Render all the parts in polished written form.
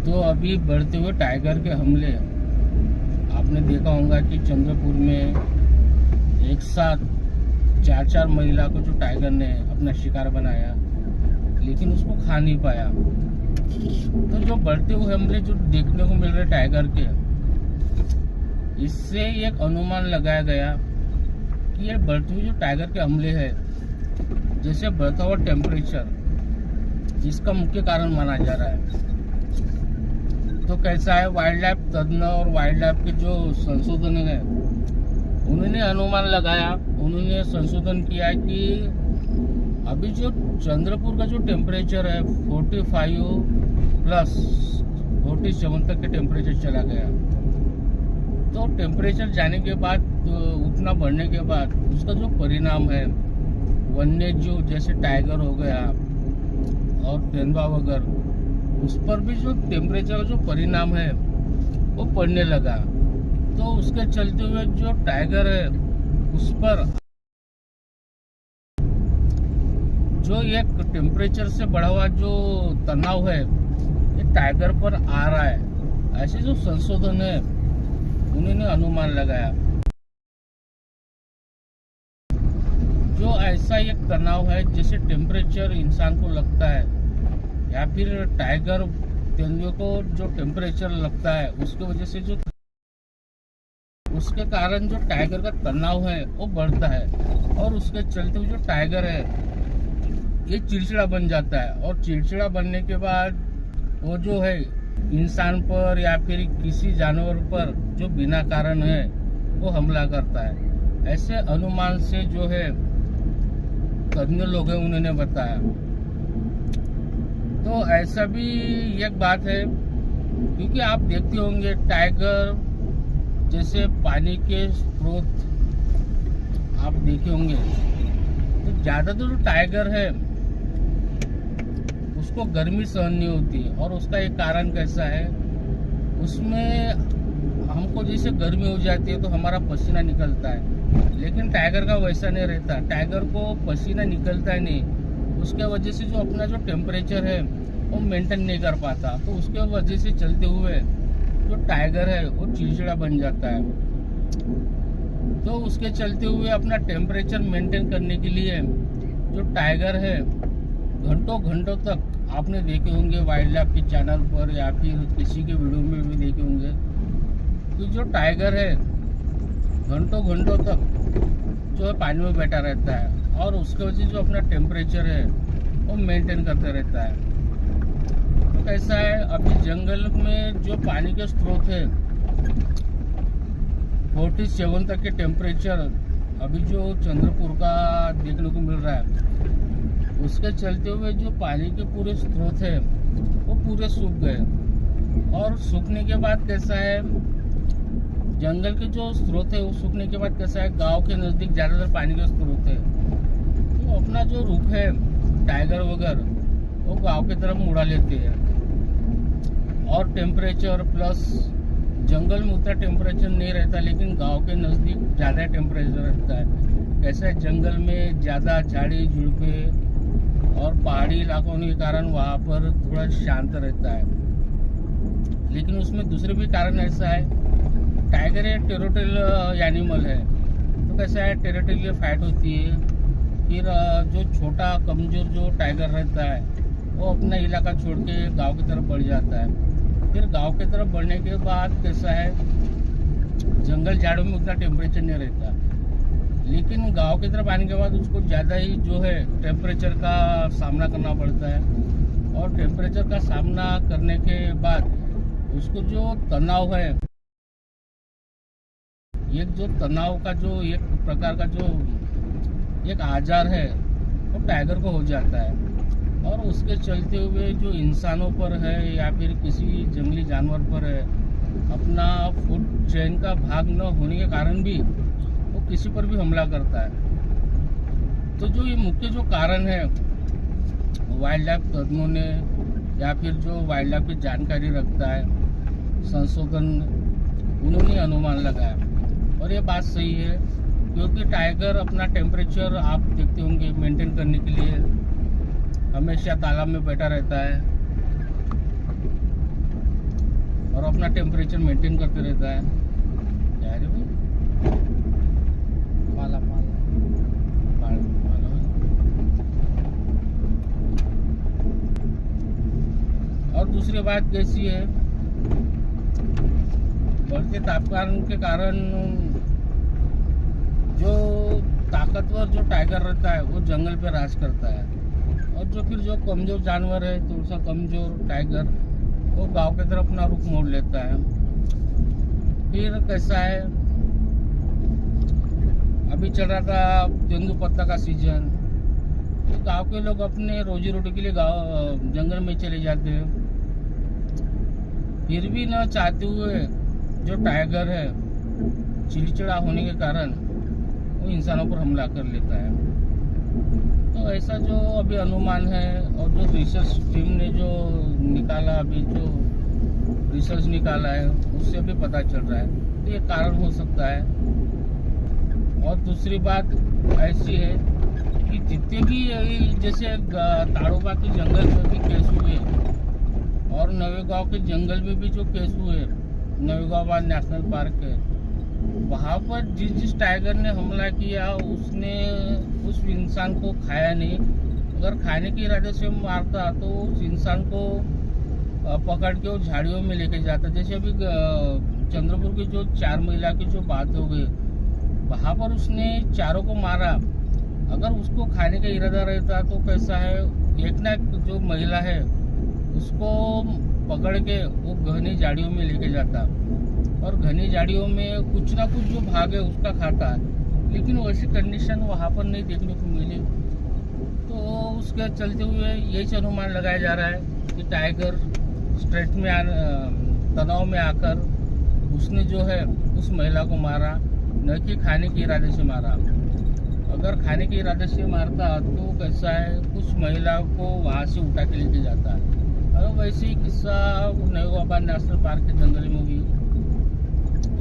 तो अभी बढ़ते हुए टाइगर के हमले आपने देखा होगा कि चंद्रपुर में एक साथ चार चार महिला को जो टाइगर ने अपना शिकार बनाया, लेकिन उसको खा नहीं पाया। तो जो बढ़ते हुए हमले जो देखने को मिल रहे टाइगर के, इससे एक अनुमान लगाया गया कि ये बढ़ते हुए जो टाइगर के हमले है, जैसे बढ़ता हुआ टेम्परेचर, इसका मुख्य कारण माना जा रहा है। तो कैसा है, वाइल्ड लाइफ तज्ञ और वाइल्ड लाइफ के जो संशोधन है, उन्होंने अनुमान लगाया, उन्होंने संशोधन किया कि अभी जो चंद्रपुर का जो टेम्परेचर है 45 प्लस 47 तक के टेम्परेचर चला गया। तो टेम्परेचर जाने के बाद, तो उतना बढ़ने के बाद उसका जो परिणाम है, वन्य जीव जैसे टाइगर हो गया और तेंदुआ वगैरह, उस पर भी जो टेम्परेचर का जो परिणाम है वो पड़ने लगा। तो उसके चलते हुए जो टाइगर है, उस पर जो एक टेम्परेचर से बढ़ा हुआ जो तनाव है, ये टाइगर पर आ रहा है। ऐसे जो संशोधन है, उन्होंने अनुमान लगाया जो ऐसा एक तनाव है, जैसे टेम्परेचर इंसान को लगता है या फिर टाइगर तेंदुए को जो टेम्परेचर लगता है, उसके वजह से जो उसके कारण जो टाइगर का तनाव है वो बढ़ता है, और उसके चलते हुए जो टाइगर है ये चिड़चिड़ा बन जाता है। और चिड़चिड़ा बनने के बाद वो जो है इंसान पर या फिर किसी जानवर पर जो बिना कारण है वो हमला करता है। ऐसे अनुमान से जो है तज्ञ लोग हैं, उन्होंने बताया। तो ऐसा भी एक बात है, क्योंकि आप देखते होंगे टाइगर जैसे पानी के स्रोत आप देखे होंगे, तो ज़्यादातर जो टाइगर है उसको गर्मी सहन नहीं होती। और उसका एक कारण कैसा है, उसमें हमको जैसे गर्मी हो जाती है तो हमारा पसीना निकलता है, लेकिन टाइगर का वैसा नहीं रहता। टाइगर को पसीना निकलता ही नहीं, उसके वजह से जो अपना जो टेम्परेचर है वो मेंटेन नहीं कर पाता। तो उसके वजह से चलते हुए जो टाइगर है वो चिड़चिड़ा बन जाता है। तो उसके चलते हुए अपना टेम्परेचर मेंटेन करने के लिए जो टाइगर है घंटों घंटों तक, आपने देखे होंगे वाइल्ड लाइफ के चैनल पर या फिर किसी के वीडियो में भी देखे होंगे कि जो टाइगर है घंटों घंटों तक जो है पानी में बैठा रहता है, और उसके वजह से जो अपना टेम्परेचर है वो मेंटेन करते रहता है। तो कैसा है, अभी जंगल में जो पानी के स्रोत है 47 तक के टेम्परेचर अभी जो चंद्रपुर का देखने को मिल रहा है, उसके चलते हुए जो पानी के पूरे स्रोत है वो पूरे सूख गए। और सूखने के बाद कैसा है, जंगल के जो स्रोत है वो सूखने के बाद कैसा है, गांव के नज़दीक ज़्यादातर पानी का स्रोत है, तो अपना जो रुख है टाइगर वगैरह वो गांव की तरफ मुड़ा लेते हैं। और टेम्परेचर प्लस जंगल में उतना टेम्परेचर नहीं रहता, लेकिन गांव के नज़दीक ज़्यादा टेम्परेचर रहता है। कैसा है, जंगल में ज़्यादा झाड़ी झुड़पे और पहाड़ी इलाकों होने के कारण वहाँ पर थोड़ा शांत रहता है। लेकिन उसमें दूसरे भी कारण ऐसा है, टाइगर एक टेरिटोरियल एनिमल है, तो कैसा है टेरिटोरियल फाइट होती है। फिर जो छोटा कमजोर जो टाइगर रहता है वो अपना इलाका छोड़ के गाँव की तरफ बढ़ जाता है। फिर गांव की तरफ बढ़ने के बाद कैसा है, जंगल झाड़ों में उतना टेम्परेचर नहीं रहता, लेकिन गांव की तरफ आने के बाद उसको ज़्यादा ही जो है टेम्परेचर का सामना करना पड़ता है। और टेम्परेचर का सामना करने के बाद उसको जो तनाव है, एक जो तनाव का जो एक प्रकार का जो एक आजार है वो टाइगर को हो जाता है। और उसके चलते हुए जो इंसानों पर है या फिर किसी जंगली जानवर पर है, अपना फूड चेन का भाग न होने के कारण भी वो किसी पर भी हमला करता है। तो जो ये मुख्य जो कारण है, वाइल्ड लाइफ तज्ञों ने या फिर जो वाइल्ड लाइफ की जानकारी रखता है संशोधन, उन्होंने अनुमान लगाया। और ये बात सही है, क्योंकि टाइगर अपना टेम्परेचर आप देखते होंगे मेंटेन करने के लिए हमेशा तालाब में बैठा रहता है। अपना टेम्परेचर मेंटेन करते रहता है। क्या है रे भाई? पाला पाला पाला भाई। और दूसरी बात कैसी है, बढ़ते तापमान के कारण जो ताकतवर जो टाइगर रहता है वो जंगल पे राज करता है, और जो कमजोर जानवर है, थोड़ा सा कमजोर टाइगर, वो गांव की तरफ अपना रुख मोड़ लेता है। फिर कैसा है, अभी चल रहा था तेंदुपत्ता का सीजन, तो गांव के लोग अपने रोजी रोटी के लिए गांव जंगल में चले जाते हैं। फिर भी न चाहते हुए जो टाइगर है चिड़चिड़ा होने के कारण वो इंसानों पर हमला कर लेता है। तो ऐसा जो अभी अनुमान है, और जो रिसर्च टीम ने जो निकाला, अभी जो रिसर्च निकाला है उससे भी पता चल रहा है, तो ये कारण हो सकता है। और दूसरी बात ऐसी है कि जितने भी जैसे ताड़ोबा के जंगल में भी केस हुए, और नवेगांव के जंगल में भी जो केस हुए, नवेगांव नेशनल पार्क है, वहाँ पर जिस टाइगर ने हमला किया उसने उस इंसान को खाया नहीं। अगर खाने के इरादे से मारता तो उस इंसान को पकड़ के वो झाड़ियों में लेके जाता। जैसे अभी चंद्रपुर की जो 4 महिला की जो बात हो गई, वहाँ पर उसने चारों को मारा। अगर उसको खाने का इरादा रहता तो कैसा है, एक ना जो महिला है उसको पकड़ के वो घनी झाड़ियों में लेके जाता, और घनी झाड़ियों में कुछ ना कुछ जो भाग है उसका खाता है। लेकिन वैसी कंडीशन वहाँ पर नहीं देखने को मिली। तो उसके चलते हुए यही अनुमान लगाया जा रहा है कि टाइगर स्ट्रेस में तनाव में आकर उसने जो है उस महिला को मारा, न कि खाने के इरादे से मारा। अगर खाने के इरादे से मारता तो कैसा है, उस महिला को वहाँ से उठा के लेके जाता। और वैसे ही किस्सा नवेगांव नेशनल पार्क के जंगल में भी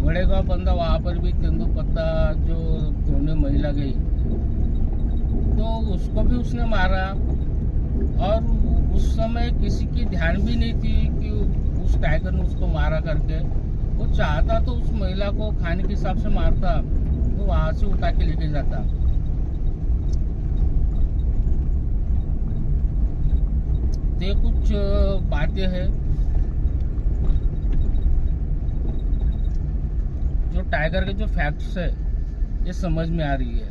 बड़ेगांव बंदा, वहाँ पर भी तेंदुपत्ता जो तोड़ने महिला गई तो उसको भी उसने मारा। और उस समय किसी की ध्यान भी नहीं थी कि उस टाइगर ने उसको मारा करके। वो चाहता तो उस महिला को खाने के हिसाब से मारता, तो वहाँ से उठा के लेके जाता। ये कुछ बातें हैं जो टाइगर के जो फैक्ट्स है ये समझ में आ रही है।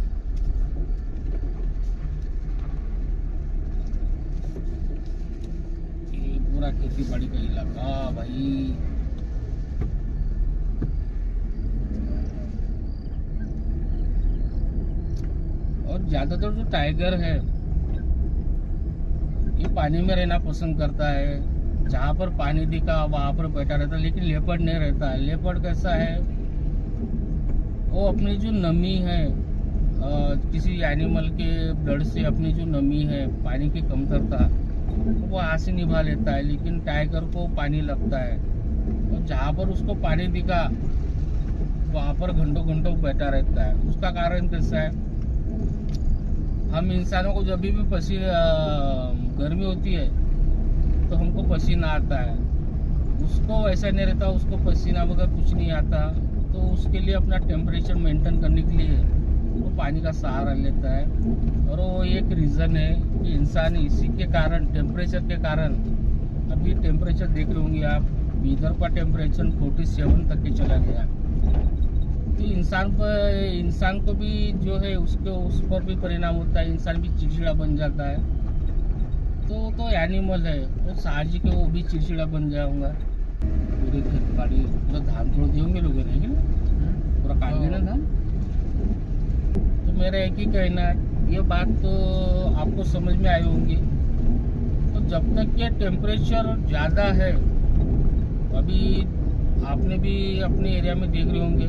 ये पूरा खेती बाड़ी का इलाका भाई, और ज्यादातर जो टाइगर है ये पानी में रहना पसंद करता है। जहाँ पर पानी दिखा वहाँ पर बैठा रहता है, लेकिन लेपर्ड नहीं रहता है। लेपर्ड कैसा है, वो अपनी जो नमी है किसी एनिमल के ब्लड से अपनी जो नमी है, पानी की कमतरता, वो वहाँ से निभा लेता है। लेकिन टाइगर को पानी लगता है, और जहाँ पर उसको पानी दिखा वहाँ पर घंटों घंटों बैठा रहता है। उसका कारण कैसा है, हम इंसानों को जब भी गर्मी होती है तो हमको पसीना आता है, उसको वैसा नहीं रहता, उसको पसीना वगैरह कुछ नहीं आता। तो उसके लिए अपना टेम्परेचर मेंटेन करने के लिए वो पानी का सहारा लेता है। और वो एक रीज़न है कि इंसान इसी के कारण, टेम्परेचर के कारण, अभी टेम्परेचर देख रहे होंगे आप, इधर का टेम्परेचर 47 तक के चला गया। तो इंसान को भी जो है उसको उस पर भी परिणाम होता है, इंसान भी चिड़चिड़ा बन जाता है। तो एनिमल है, वो साहजिक है, वो भी चिड़चिड़ा बन गया होगा। पूरे खेत बाड़ी पूरा धान तोड़ दिए होंगे लोगों ने, पूरा काट दिया ना धान। तो मेरा एक ही कहना है, ये बात तो आपको समझ में आई होंगी। तो जब तक ये टेम्परेचर ज़्यादा है, अभी आपने भी अपने एरिया में देख रहे होंगे,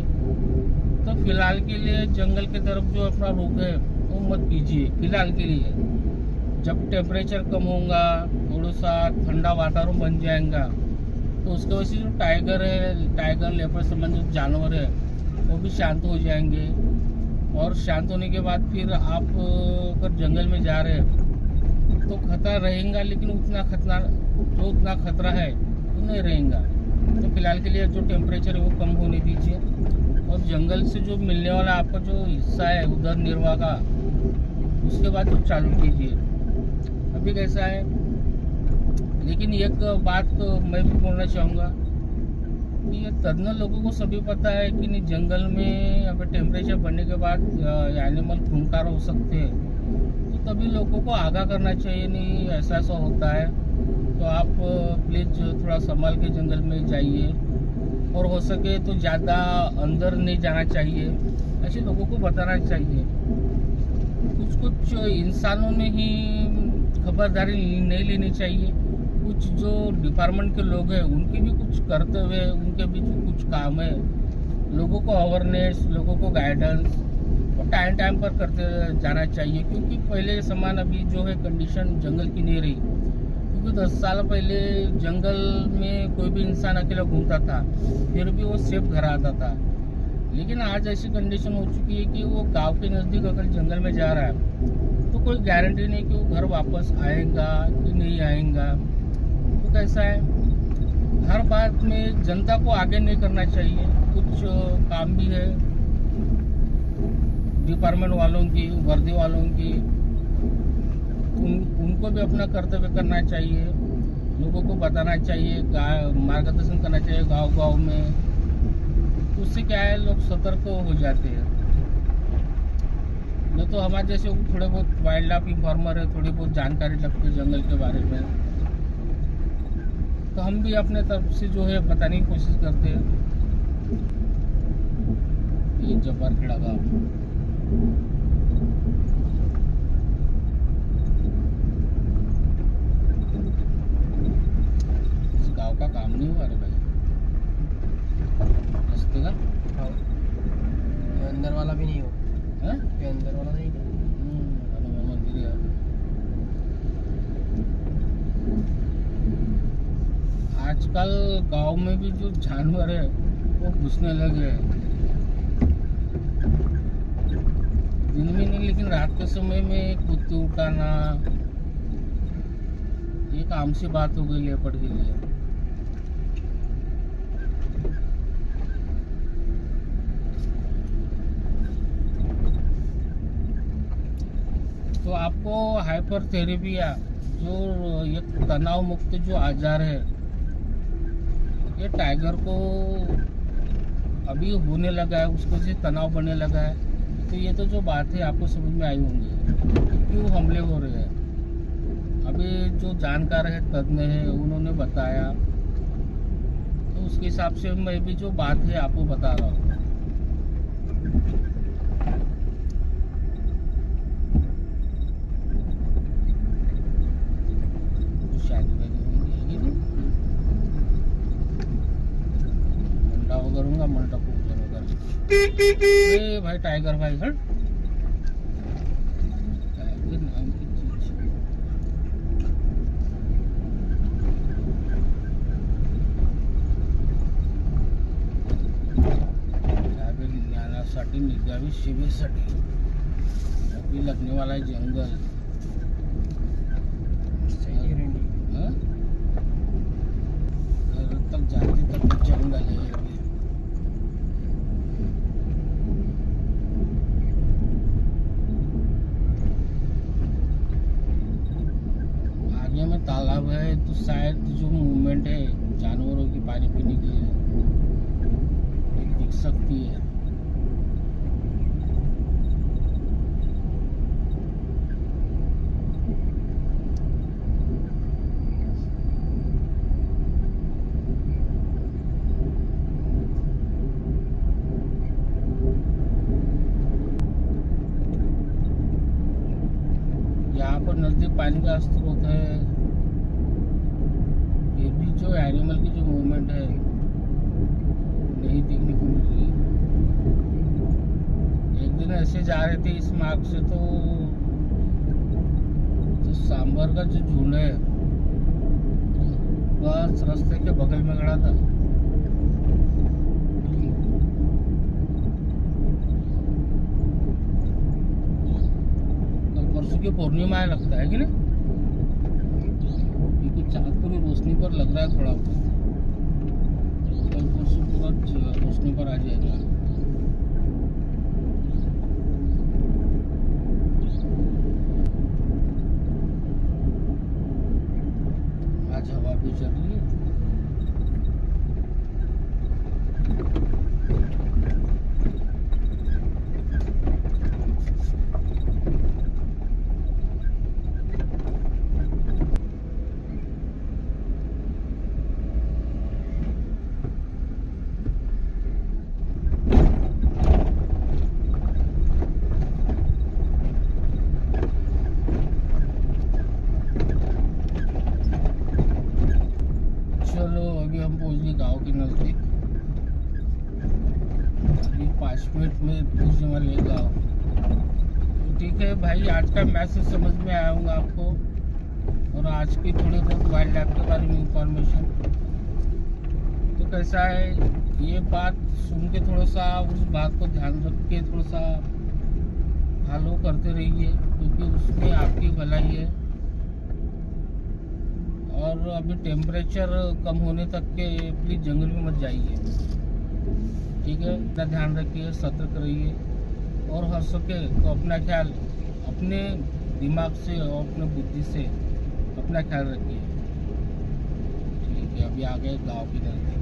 तो फिलहाल के लिए जंगल की तरफ जो अपना रुख है वो मत कीजिए फिलहाल के लिए। जब टेम्परेचर कम होगा, थोड़ा सा ठंडा वातावरण बन जाएगा, तो उसके वजह से जो टाइगर है, टाइगर लेपर्ड संबंधित जानवर है, वो भी शांत हो जाएंगे। और शांत होने के बाद फिर आप अगर जंगल में जा रहे हैं तो खतरा रहेगा, लेकिन उतना खतरा है वो नहीं रहेगा। तो फिलहाल के लिए जो टेम्परेचर है वो कम होने दीजिए, और जंगल से जो मिलने वाला आपका जो हिस्सा है उधर निर्वाह का, उसके बाद जो चालू कीजिए। अभी कैसा है, लेकिन एक बात तो मैं भी बोलना चाहूँगा कि ये तज्ञ लोगों को सभी पता है कि नहीं, जंगल में अगर टेम्परेचर बढ़ने के बाद एनिमल खूंखार हो सकते हैं, तो तभी लोगों को आगाह करना चाहिए, नहीं ऐसा ऐसा होता है, तो आप प्लीज़ थोड़ा संभाल के जंगल में जाइए, और हो सके तो ज़्यादा अंदर नहीं जाना चाहिए, ऐसे लोगों को बताना चाहिए। कुछ कुछ इंसानों ने ही खबरदारी नहीं लेनी चाहिए, कुछ जो डिपार्टमेंट के लोग हैं उनके भी कुछ कर्तव्य है, उनके भी जो कुछ काम है, लोगों को अवेयरनेस, लोगों को गाइडेंस और टाइम टाइम पर करते जाना चाहिए। क्योंकि पहले समान अभी जो है कंडीशन जंगल की नहीं रही, क्योंकि 10 साल पहले जंगल में कोई भी इंसान अकेला घूमता था, फिर भी वो सेफ घर आता था। लेकिन आज ऐसी कंडीशन हो चुकी है कि वो गांव के नज़दीक अगर जंगल में जा रहा है तो कोई गारंटी नहीं कि वो घर वापस आएगा कि नहीं आएगा। तो कैसा है, हर बात में जनता को आगे नहीं करना चाहिए, कुछ काम भी है डिपार्टमेंट वालों की, वर्दी वालों की, उनको भी अपना कर्तव्य करना चाहिए, लोगों को बताना चाहिए, मार्गदर्शन करना चाहिए गांव-गांव में। उससे क्या है, लोग सतर्क हो जाते हैं। नहीं तो हमारे जैसे थोड़े बहुत वाइल्ड लाइफ इंफॉर्मर है, थोड़ी बहुत जानकारी रखते हैं जंगल के बारे में, तो हम भी अपने तरफ से जो है बताने की कोशिश करते हैं। ये जब्बार खेड़ा गाँव, इस गाँव का काम नहीं हुआ रे भाई, रास्ते का अंदर वाला भी नहीं हो, है? ये अंदर वाला नहीं है। मंदिर है। आजकल गांव में भी जो जानवर है वो घुसने लगे हैं, दिन में नहीं लेकिन रात के समय में कुत्ते उठाना एक आम सी बात हो गई लेपर्ड के लिए। तो आपको हाइपरथेरेपिया जो एक तनाव मुक्त जो आजार है, ये टाइगर को अभी होने लगा है, उसको से तनाव बनने लगा है। तो ये तो जो बात है आपको समझ में आई होंगी क्यों हमले हो रहे हैं। अभी जो जानकार है, तज्ञ है, उन्होंने बताया, तो उसके हिसाब से मैं भी जो बात है आपको बता रहा हूँ। करूंगा मंडप ए भाई, टाइगर भाई, हट टाइगर नाम की चीज। ज्ञानासाठी, निगावी सेवेसाठी अभी लगने वाला है जंगल। तक जाते तक जंगल है अभी। आगे में तालाब है, तो शायद जो मूवमेंट है जानवरों की पानी पीने के लिए दिख सकती है। यहाँ पर नजदीक पानी का स्रोत है, फिर भी जो एनिमल की जो मूवमेंट है नहीं देखने को मिल रही। एक दिन ऐसे जा रहे थे इस मार्ग से, तो जो सांबर का जो झुंड है बस रास्ते के बगल में खड़ा था। परसों की पूर्णिमा है लगता है कि नहीं, क्योंकि चांद पूरी रोशनी पर लग रहा है थोड़ा बहुत। मौसम पूरा रोशनी पर आ जाएगा। आज हवा भी चल रही है। चलो अभी हम पहुंच गए गाँव के नज़दीक। अभी 5 मिनट में पहुंचने वाले हैं गाँव। तो ठीक है भाई, आज का मैसेज समझ में आया होगा आपको, और आज की थोड़ी बहुत वाइल्ड लाइफ के बारे में इंफॉर्मेशन। तो कैसा है, ये बात सुन के थोड़ा सा उस बात को ध्यान रख के थोड़ा सा फॉलो करते रहिए, क्योंकि उसमें आपकी भलाई है। और अभी टेम्परेचर कम होने तक के प्लीज़ जंगल में मत जाइए, ठीक है। इतना ध्यान रखिए, सतर्क रहिए, और हर सके तो अपना ख्याल अपने दिमाग से और अपने बुद्धि से अपना ख्याल रखिए, ठीक है। अभी आ गए गाँव की तरफ।